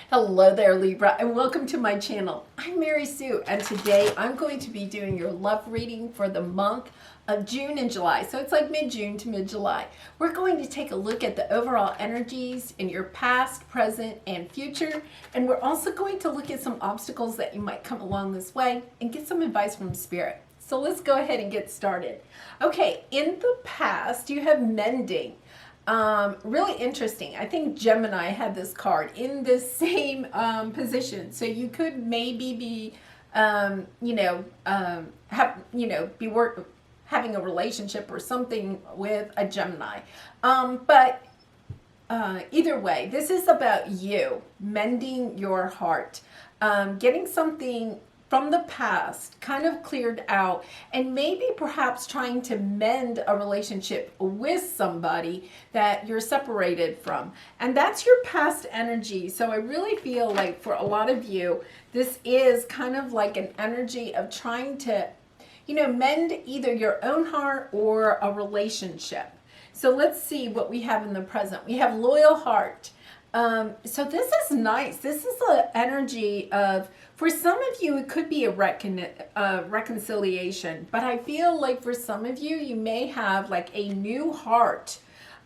Hello there, Libra, and welcome to my channel. I'm Mary Sue, and today I'm going to be doing your love reading for the month of June and July. So it's like mid-June to mid-July. We're going to take a look at the overall energies in your past, present, and future. And we're also going to look at some obstacles that you might come along this way and get some advice from Spirit. So let's go ahead and get started. Okay, in the past, you have mending. Really interesting. I think Gemini had this card in this same position. So you could maybe be, having a relationship or something with a Gemini. But either way, this is about you mending your heart, getting something from the past kind of cleared out, and maybe perhaps trying to mend a relationship with somebody that you're separated from. And that's your past energy. So I really feel like for a lot of you, this is kind of like an energy of trying to, mend either your own heart or a relationship. So let's see what we have in the present. We have loyal heart. So this is nice. This is an energy of, for some of you, it could be a reconciliation, but I feel like for some of you, you may have like a new heart,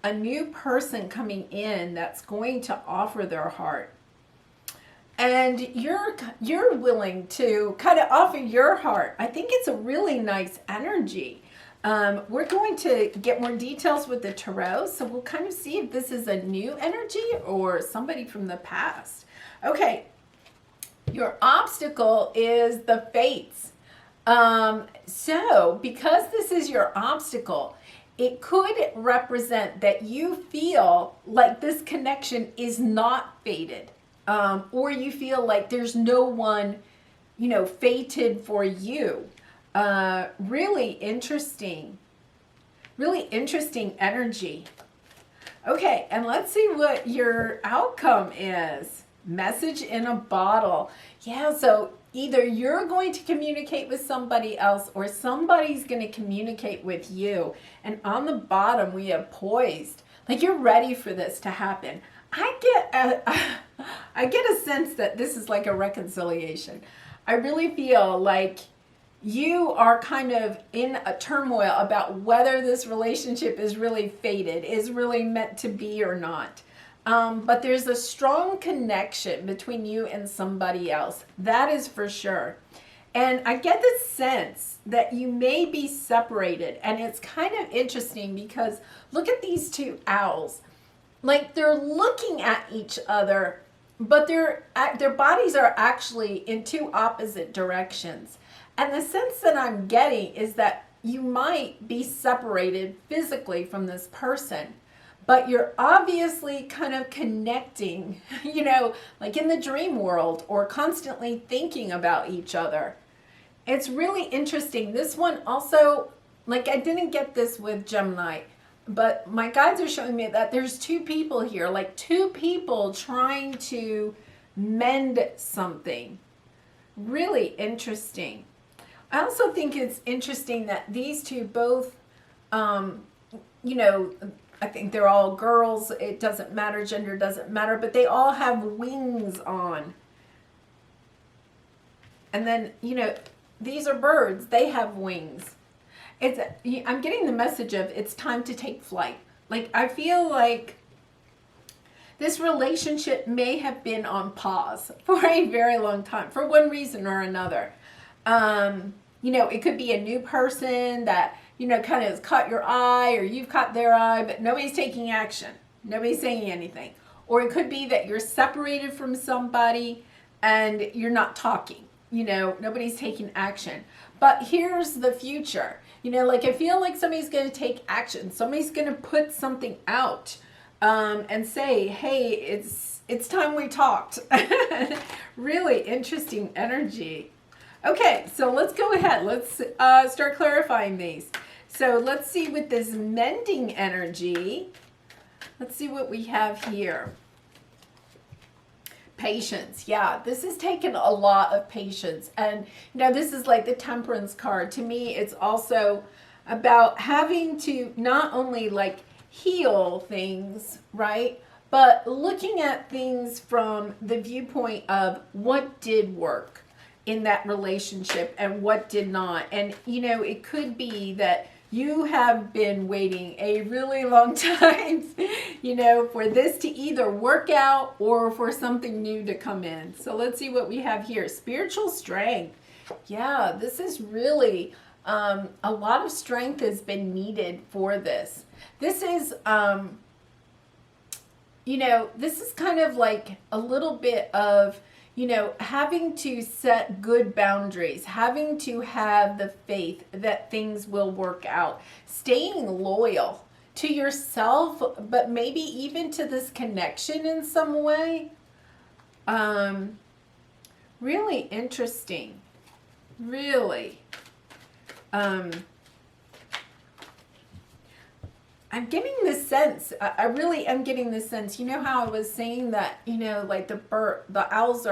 a new person coming in that's going to offer their heart. And you're willing to kind of offer your heart. I think it's a really nice energy. We're going to get more details with the tarot, so we'll kind of see if this is a new energy or somebody from the past. Okay, your obstacle is the fates. So because this is your obstacle, it could represent that you feel like this connection is not fated, or you feel like there's no one, fated for you. Really interesting energy. Okay, and let's see what your outcome is. Message in a bottle. Yeah, so either you're going to communicate with somebody else or somebody's going to communicate with you. And on the bottom, we have poised. Like you're ready for this to happen. I get a sense that this is like a reconciliation. I really feel like you are kind of in a turmoil about whether this relationship is really fated, is really meant to be or not. But there's a strong connection between you and somebody else. That is for sure. And I get the sense that you may be separated. And it's kind of interesting because look at these two owls. Like they're looking at each other, but their bodies are actually in two opposite directions. And the sense that I'm getting is that you might be separated physically from this person, but you're obviously kind of connecting, like in the dream world or constantly thinking about each other. It's really interesting. This one also, like I didn't get this with Gemini, but my guides are showing me that there's two people here, like two people trying to mend something. Really interesting. I also think it's interesting that these two both, I think they're all girls. It doesn't matter. Gender doesn't matter. But they all have wings on. And then, these are birds. They have wings. I'm getting the message of it's time to take flight. Like, I feel like this relationship may have been on pause for a very long time for one reason or another. It could be a new person that, kind of has caught your eye or you've caught their eye, but nobody's taking action. Nobody's saying anything. Or it could be that you're separated from somebody and you're not talking. Nobody's taking action. But here's the future. Like I feel like somebody's going to take action. Somebody's going to put something out and say, hey, it's time we talked. Really interesting energy. Okay, so let's go ahead. Let's start clarifying these. So let's see with this mending energy. Let's see what we have here. Patience. Yeah, this has taken a lot of patience. And, this is like the Temperance card. To me, it's also about having to not only like heal things, right? but looking at things from the viewpoint of what did work in that relationship and what did not. And, it could be that you have been waiting a really long time, for this to either work out or for something new to come in. So let's see what we have here. Spiritual strength. Yeah, this is really, a lot of strength has been needed for this. This is, this is kind of like a little bit of, having to set good boundaries, having to have the faith that things will work out, staying loyal to yourself, but maybe even to this connection in some way. Really interesting. Really. I'm getting this sense, I really am getting this sense, how I was saying that, like the owls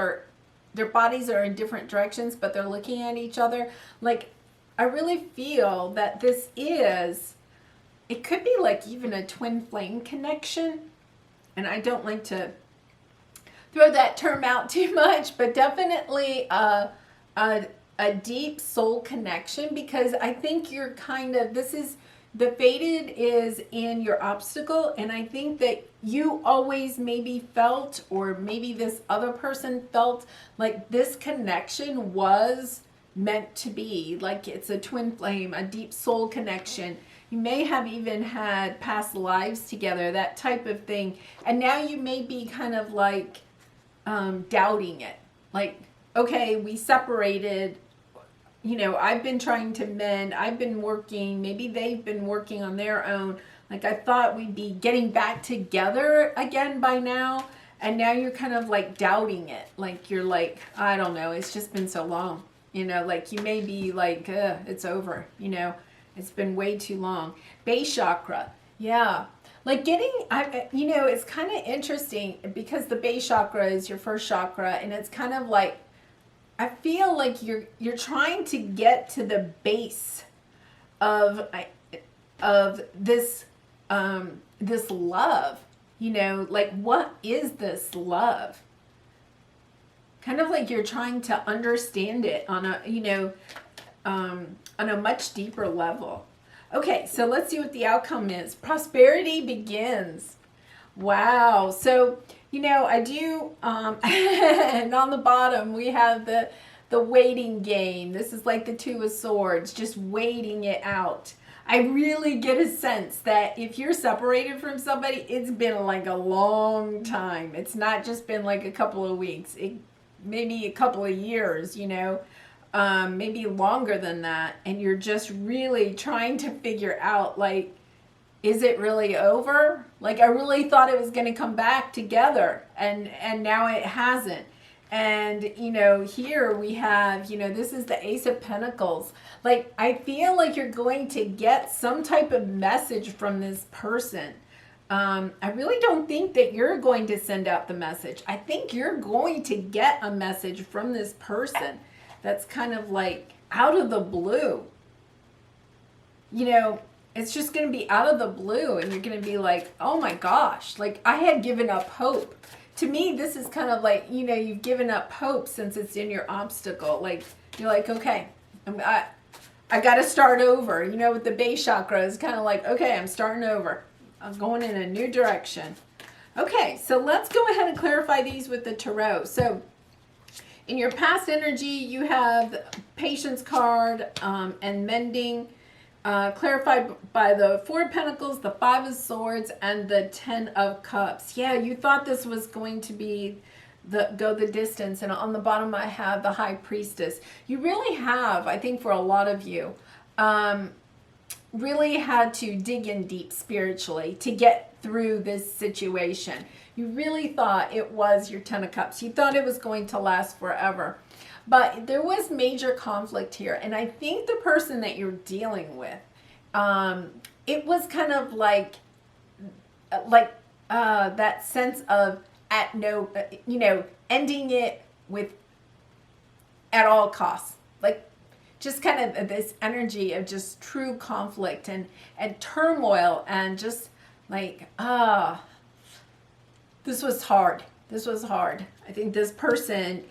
their bodies are in different directions, but they're looking at each other. Like, I really feel that it could be like even a twin flame connection. And I don't like to throw that term out too much, but definitely a deep soul connection, because I think you're the faded is in your obstacle, and I think that you always maybe felt, or maybe this other person felt, like this connection was meant to be. Like, it's a twin flame, a deep soul connection. You may have even had past lives together, that type of thing. And now you may be kind of like doubting it. Like, okay, we separated. I've been trying to mend, I've been working, maybe they've been working on their own. Like, I thought we'd be getting back together again by now, and now you're kind of like doubting it. Like, you're like, I don't know, it's just been so long. Like, you may be like, it's over, it's been way too long. Base chakra, yeah. Like it's kind of interesting, because the base chakra is your first chakra, and it's kind of like, I feel like you're trying to get to the base of this this love, like, what is this love? Kind of like you're trying to understand it on a much deeper level. Okay, so let's see what the outcome is. Prosperity begins. Wow. So, I do, and on the bottom we have the waiting game. This is like the Two of Swords, just waiting it out. I really get a sense that if you're separated from somebody, it's been like a long time. It's not just been like a couple of weeks. Maybe a couple of years, maybe longer than that. And you're just really trying to figure out, like, is it really over? Like, I really thought it was going to come back together, and now it hasn't. And, here we have, this is the Ace of Pentacles. Like, I feel like you're going to get some type of message from this person. I really don't think that you're going to send out the message. I think you're going to get a message from this person that's kind of like out of the blue. It's just going to be out of the blue, and you're going to be like, oh my gosh, like, I had given up hope. To me, this is kind of like, you've given up hope since it's in your obstacle. Like, you're like, okay, I got to start over. With the base chakra, it's kind of like, okay, I'm starting over. I'm going in a new direction. Okay, so let's go ahead and clarify these with the tarot. So in your past energy, you have the Patience card and mending. Clarified by the Four of Pentacles, the Five of Swords, and the Ten of Cups. Yeah, you thought this was going to be go the distance. And on the bottom, I have the High Priestess. You really have, I think for a lot of you, really had to dig in deep spiritually to get through this situation. You really thought it was your Ten of Cups. You thought it was going to last forever. But there was major conflict here. And I think the person that you're dealing with, it was kind of like that sense of ending it with at all costs. Like, just kind of this energy of just true conflict and turmoil, and just like, This was hard. This was hard. I think this person,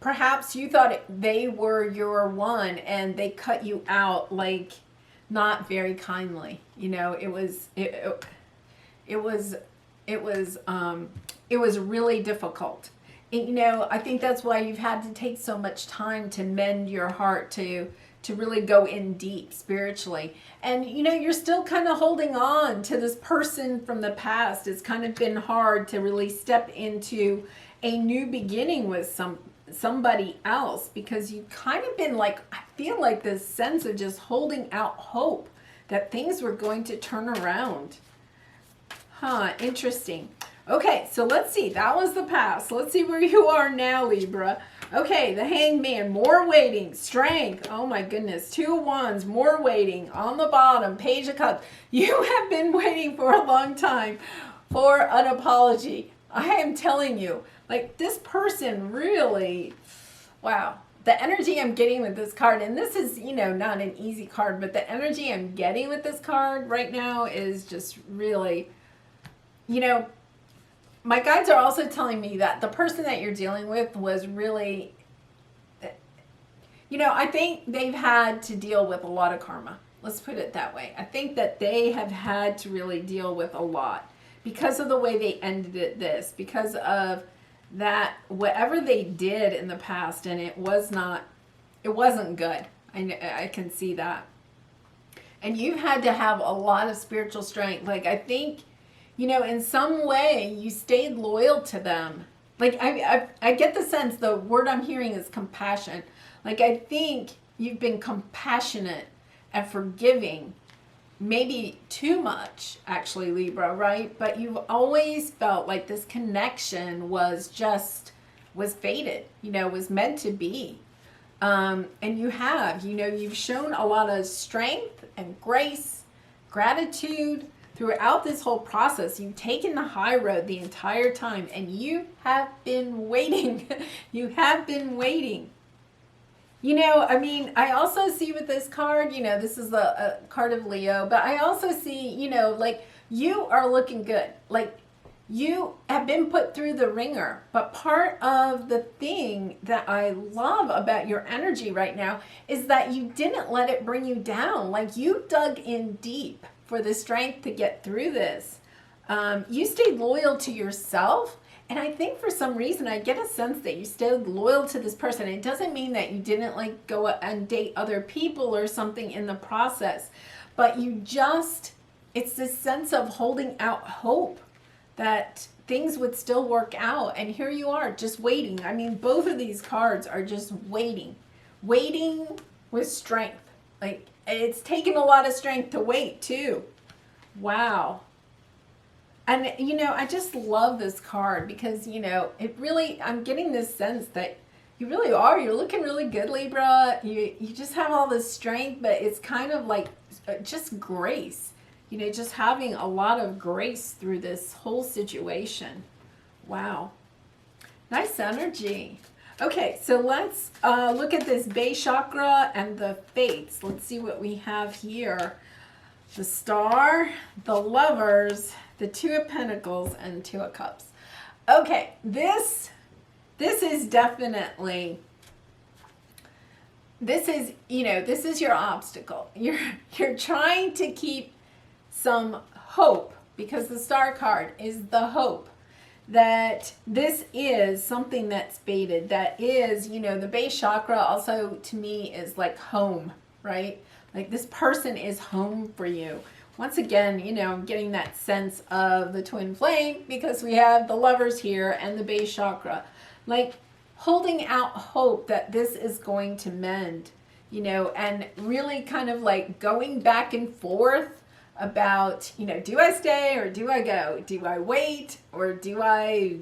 perhaps you thought they were your one and they cut you out like not very kindly. It was really difficult. And, I think that's why you've had to take so much time to mend your heart, to really go in deep spiritually. And you're still kind of holding on to this person from the past. It's kind of been hard to really step into a new beginning with somebody else, because you've kind of been like, I feel like this sense of just holding out hope that things were going to turn around. Interesting. Okay, so let's see. That was the past. Let's see where you are now, Libra. Okay, the Hangman, more waiting, strength. Oh my goodness, 2 of Wands, more waiting. On the bottom, Page of Cups. You have been waiting for a long time for an apology. I am telling you, like, this person really, wow. The energy I'm getting with this card, and this is, not an easy card, but the energy I'm getting with this card right now is just really, my guides are also telling me that the person that you're dealing with was really, I think they've had to deal with a lot of karma. Let's put it that way. I think that they have had to really deal with a lot because of the way they ended this, because of that, whatever they did in the past, and it wasn't good. I can see that. And you've had to have a lot of spiritual strength. Like, I think, in some way you stayed loyal to them. Like, I get the sense, the word I'm hearing is compassion. Like, I think you've been compassionate and forgiving, maybe too much, actually, Libra, right? But you've always felt like this connection was fated, was meant to be. And you've shown a lot of strength and grace, gratitude throughout this whole process. You've taken the high road the entire time, and you have been waiting. You have been waiting. I also see with this card, this is a card of Leo, but I also see, like, you are looking good. Like, you have been put through the ringer. But part of the thing that I love about your energy right now is that you didn't let it bring you down. Like, you dug in deep for the strength to get through this. You stayed loyal to yourself. And I think for some reason, I get a sense that you stayed loyal to this person. It doesn't mean that you didn't, like, go and date other people or something in the process. But it's this sense of holding out hope that things would still work out. And here you are, just waiting. Both of these cards are just waiting. Waiting with strength. Like, it's taken a lot of strength to wait, too. Wow. And, I just love this card because, it really, I'm getting this sense that you really are. You're looking really good, Libra. You just have all this strength, but it's kind of like just grace. Just having a lot of grace through this whole situation. Wow. Nice energy. Okay, so let's look at this base chakra and the fates. Let's see what we have here. The Star, the Lovers, the 2 of Pentacles, and 2 of Cups. Okay, this is definitely, this is your obstacle. You're trying to keep some hope, because the Star card is the hope that this is something that's fated. That is, the base chakra also to me is like home, right? Like, this person is home for you. Once again, I'm getting that sense of the twin flame because we have the Lovers here and the base chakra. Like, holding out hope that this is going to mend, and really kind of like going back and forth about, do I stay or do I go? Do I wait or do I,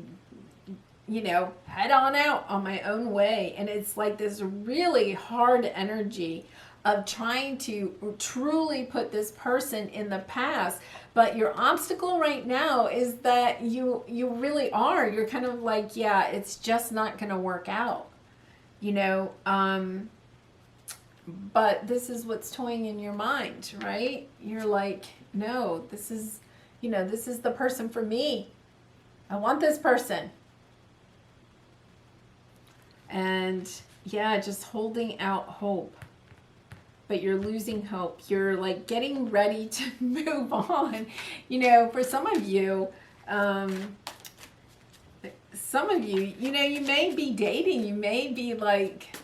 head on out on my own way? And it's like this really hard energy of trying to truly put this person in the past. But your obstacle right now is that you really are. You're kind of like, yeah, it's just not going to work out, but this is what's toying in your mind, right? You're like, no, this is, you know, this is the person for me. I want this person. And yeah, just holding out hope. But you're losing hope. You're like getting ready to move on. You know, for some of you, you know, you may be dating. You may be like,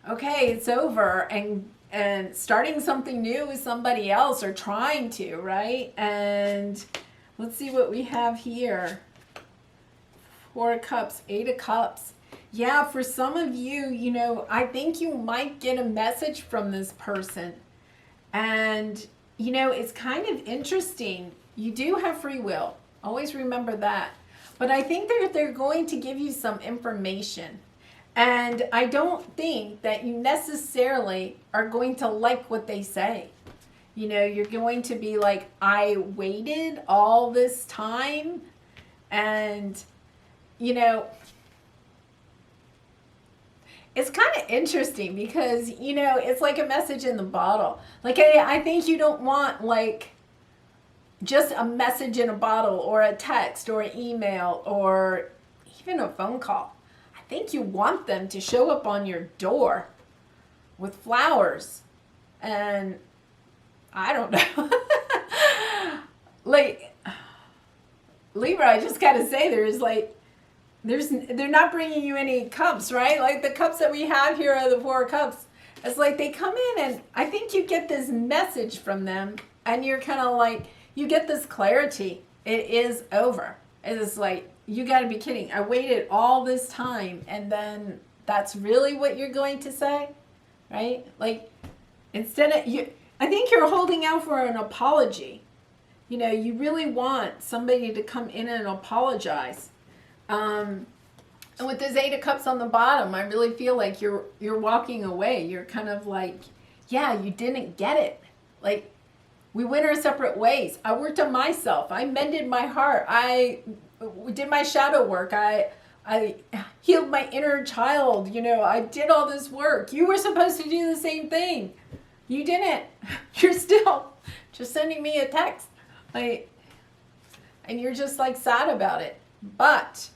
okay, it's over, and starting something new with somebody else, or trying to, right? And let's see what we have here. 4 of Cups, 8 of Cups. Yeah, for some of you, you know, I think you might get a message from this person. And, you know, it's kind of interesting. You do have free will. Always remember that. But I think they're going to give you some information. And I don't think that you necessarily are going to like what they say. You know, you're going to be like, I waited all this time. And, you know, it's kind of interesting because, you know, it's like a message in the bottle. Like, I think you don't want, like, just a message in a bottle, or a text, or an email, or even a phone call. I think you want them to show up on your door with flowers. And I don't know. Like, Libra, I just got to say, they're not bringing you any cups, right? Like the cups that we have here are the 4 cups. It's like they come in, and I think you get this message from them, and you're kind of like, you get this clarity. It is over. It's like, you got to be kidding. I waited all this time, and then that's really what you're going to say, right? Like, instead of you, I think you're holding out for an apology. You know, you really want somebody to come in and apologize. And with this 8 of Cups on the bottom, I really feel like you're walking away. You're kind of like, yeah, you didn't get it. Like, we went our separate ways. I worked on myself. I mended my heart. I did my shadow work. I healed my inner child. You know, I did all this work. You were supposed to do the same thing. You didn't. You're still just sending me a text. Like, and you're just like sad about it. But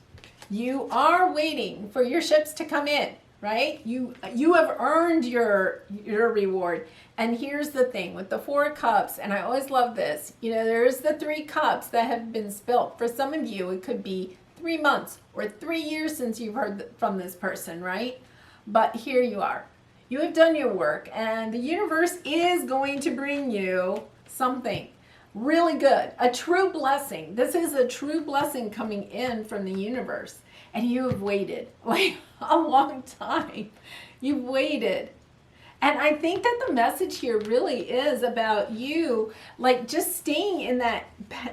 you are waiting for your ships to come in, right? You have earned your reward. And here's the thing with the 4 Cups, and I always love this. You know, there's the 3 cups that have been spilt. For some of you, it could be 3 months or 3 years since you've heard from this person, right? But here you are. You have done your work, and the universe is going to bring you something really good, a true blessing. This is a true blessing coming in from the universe. And you have waited like a long time. You've waited. And I think that the message here really is about you, like, just staying in that,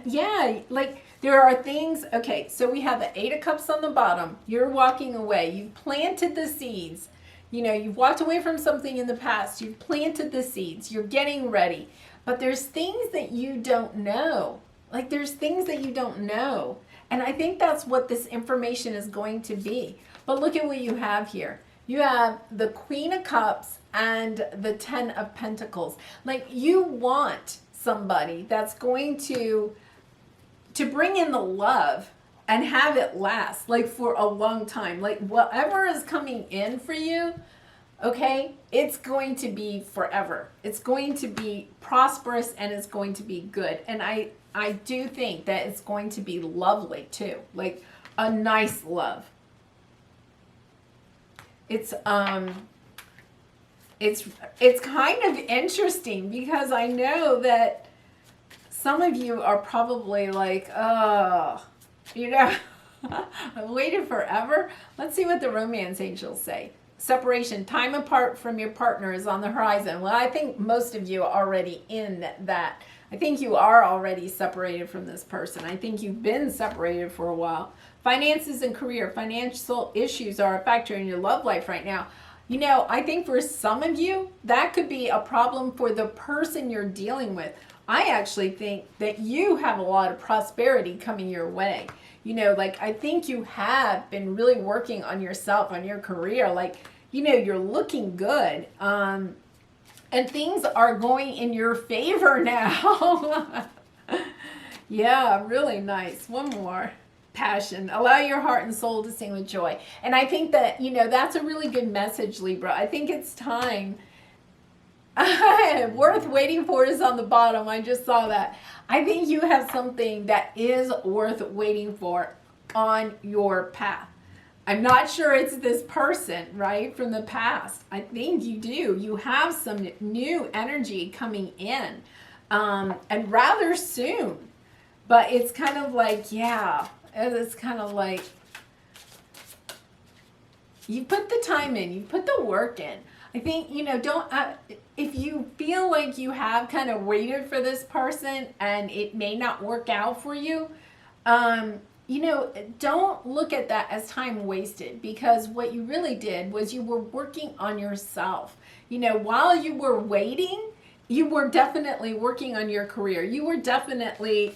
yeah, like, there are things, okay, so we have the 8 of Cups on the bottom. You're walking away. You've planted the seeds. You know, you've walked away from something in the past. You've planted the seeds. You're getting ready. But there's things that you don't know. Like, there's things that you don't know. And I think that's what this information is going to be. But look at what you have here. You have the Queen of Cups and the 10 of Pentacles. Like, you want somebody that's going to bring in the love and have it last, like, for a long time. Like, whatever is coming in for you, okay, it's going to be forever. It's going to be prosperous, and it's going to be good. And I do think that it's going to be lovely too, like a nice love. It's kind of interesting because I know that some of you are probably like, oh, you know, I've waited forever. Let's see what the romance angels say. Separation, time apart from your partner is on the horizon. Well, I think most of you are already in that. I think you are already separated from this person. I think you've been separated for a while. Finances and career, financial issues are a factor in your love life right now. You know, I think for some of you, that could be a problem for the person you're dealing with. I actually think that you have a lot of prosperity coming your way. You know, like, I think you have been really working on yourself, on your career. Like, you know, you're looking good. And things are going in your favor now. Yeah, really nice. One more. Passion. Allow your heart and soul to sing with joy. And I think that, that's a really good message, Libra. I think it's time. Worth waiting for is on the bottom. I just saw that. I think you have something that is worth waiting for on your path. I'm not sure it's this person, right, from the past. I think you do. You have some new energy coming in, and rather soon. But it's kind of like, yeah, it's kind of like you put the time in, you put the work in. I think, don't, if you feel like you have kind of waited for this person and it may not work out for you, don't look at that as time wasted, because what you really did was you were working on yourself. While you were waiting, you were definitely working on your career. You were definitely,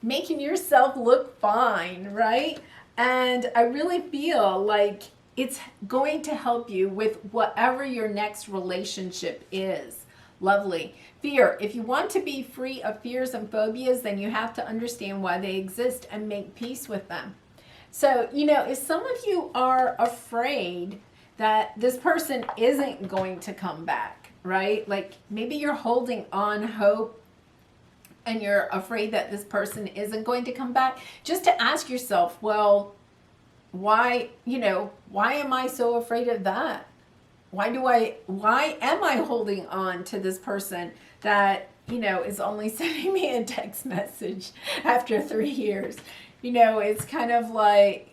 making yourself look fine, right? And I really feel like it's going to help you with whatever your next relationship is. Lovely. Fear. If you want to be free of fears and phobias, then you have to understand why they exist and make peace with them. So, if some of you are afraid that this person isn't going to come back, right? Like maybe you're holding on hope and you're afraid that this person isn't going to come back, just to ask yourself, well, why am I so afraid of that? Why am I holding on to this person that, is only sending me a text message after 3 years? It's kind of like,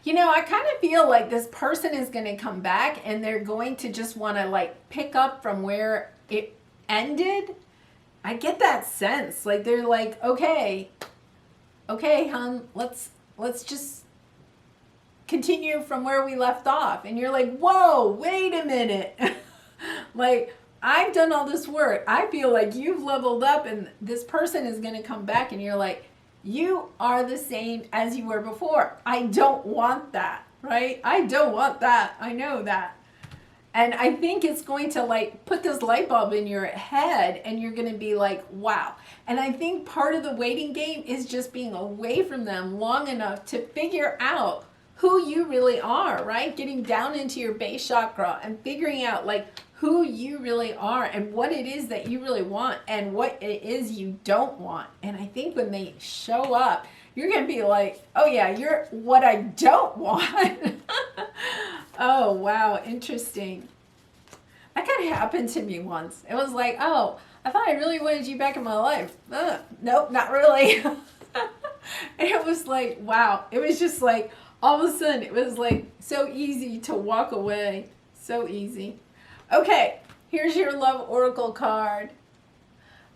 I kind of feel like this person is going to come back and they're going to just want to like pick up from where it ended. I get that sense. Like they're like, okay, hon, let's just continue from where we left off. And you're like, whoa, wait a minute. Like, I've done all this work. I feel like you've leveled up and this person is going to come back, and you're like, you are the same as you were before. I don't want that, right? I don't want that. I know that. And I think it's going to like put this light bulb in your head, and you're going to be like, wow. And I think part of the waiting game is just being away from them long enough to figure out who you really are, right? Getting down into your base chakra and figuring out like who you really are and what it is that you really want and what it is you don't want. And I think when they show up, you're going to be like, oh yeah, you're what I don't want. Oh, wow. Interesting. That kind of happened to me once. It was like, oh, I thought I really wanted you back in my life. Nope, not really. And it was like, wow. It was just like, all of a sudden, it was like so easy to walk away. So easy. Okay, here's your love oracle card.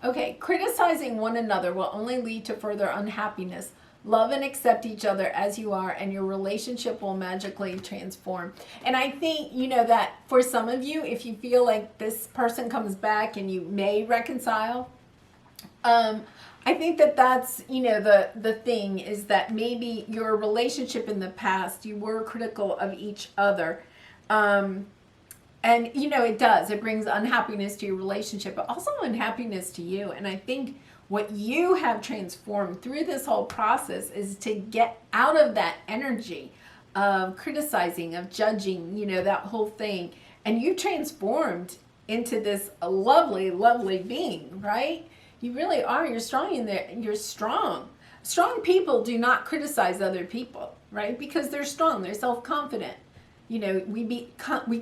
Okay, criticizing one another will only lead to further unhappiness. Love and accept each other as you are, and your relationship will magically transform. And I think, that for some of you, if you feel like this person comes back and you may reconcile, I think that that's, the thing is that maybe your relationship in the past, you were critical of each other. And, it does. It brings unhappiness to your relationship, but also unhappiness to you. And I think what you have transformed through this whole process is to get out of that energy of criticizing, of judging, that whole thing. And you transformed into this lovely, lovely being, right? You really are. You're strong in there. You're strong. Strong people do not criticize other people, right? Because they're strong. They're self-confident. We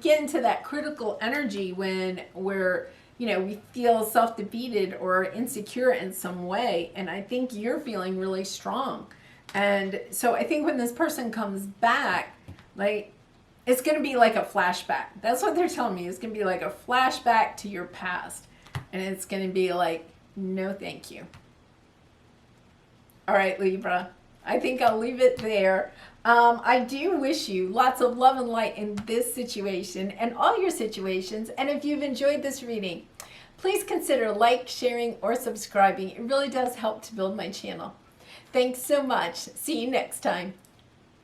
get into that critical energy when we're, we feel self-defeated or insecure in some way. And I think you're feeling really strong. And so I think when this person comes back, like, it's going to be like a flashback. That's what they're telling me. It's going to be like a flashback to your past. And it's going to be like, no, thank you. All right, Libra. I think I'll leave it there. I do wish you lots of love and light in this situation and all your situations. And if you've enjoyed this reading, please consider like, sharing, or subscribing. It really does help to build my channel. Thanks so much. See you next time.